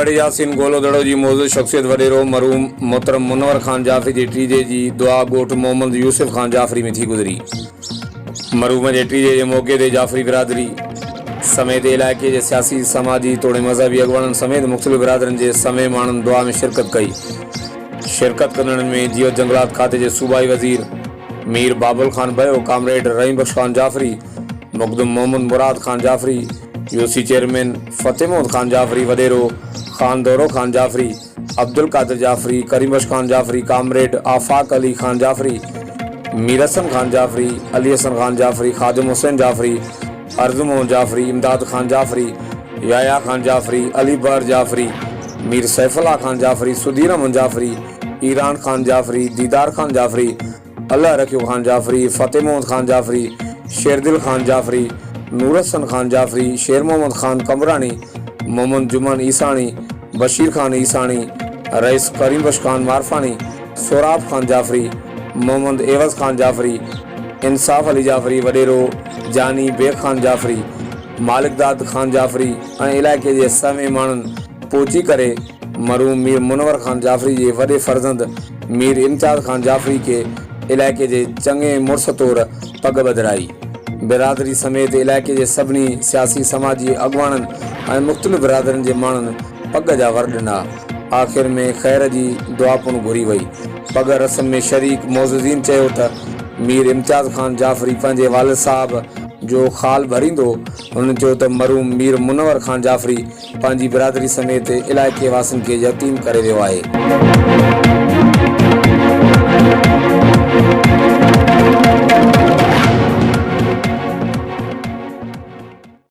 गढ़ यासीन गोलो दड़ो जी मौजूद शख्सियत वडेरो मरहूम मोहतरम मुनवर खान जाफरी जे टीजे जी दुआ गोठ मोहम्मद यूसुफ खान जाफरी में थी गुजरी। मरहूम जे टीजे जे मौके ते जाफरी बिरादरी समेत इलाइक़े जे सियासी समाजी तोड़े मज़हबी अॻवाननि समेत मुख़्तलिफ़ बिरादरनि जे समय माण्हुनि दुआ में शिरकत कई। शिरकत कंदड़नि में जियो जंगलात खाते जे सूबाई वज़ीर मीर बाबुल खान बयो, कामरेड रहीम बख्श खान जाफरी, मुक़दम मोहम्मद मुराद खान जाफरी, यूसी चेयरमैन फतेह मोहम्मद खान जाफरी वडेरो, खान दौरो खान जाफरी, अब्दुल कादिर जाफरी, करीम बख्श खान जाफरी, कामरेड आफाक अली खान जाफरी, मीर हसन खान जाफरी, अली हसन खान जाफरी, खादिम हुसैन जाफरी, अर्जुन मोहम्मद जाफरी, इमदाद खान जाफरी, याया खान जाफरी, अली बर जाफरी, मीर सैफुल्लाह खान जाफरी, सुधीर अहमद जाफरी, ईरान खान जाफरी, दीदार खान जाफरी, अल्लाह रखियो खान जाफरी, फतेह मोहम्मद खान जाफरी, शेरदिल खान जाफरी, नूर हसन खान जाफरी, शेर मोहम्मद खान कमरानी, मोहम्मद जुमान ईसानी, बशीर खान ईसानी, रईस करीम बख्श खान मारफानी, सोराब खान जाफरी, मोहम्मद एवज खान जाफरी, इंसाफ अली जाफरी वडेरो, जानी बेग खान जाफरी, मालिकदाद खान जाफरी ऐं इलाइक़े जे समें माण्हुनि पहुची करे मरहूम मीर मुनवर खान जाफरी जे वॾे फर्ज़ंद मीर इम्तियाज़ खान जाफरी के इलाइक़े जे चङे मुड़स तौरु पग ॿधाई। बिरादरी समेत इलाइक़े जे सभिनी सियासी समाजी अॻवाननि ऐं मुख़्तलिफ़ बिरादरनि जे माण्हुनि पग जा वर ॾिना। आख़िर में ख़ैर जी दुआ पुन घुरी वई। पग रस्म में शरीक मौजूदीन चयो त मीर इम्तियाज़ खान जाफरी पंहिंजे वालिद साहब जो ख़ाल भरींदो। हुन चयो त मरहूम मीर मुनवर खान जाफरी पंहिंजी बिरादरी समेत इलाइक़े वासियुनि खे यतीम करे वियो आहे।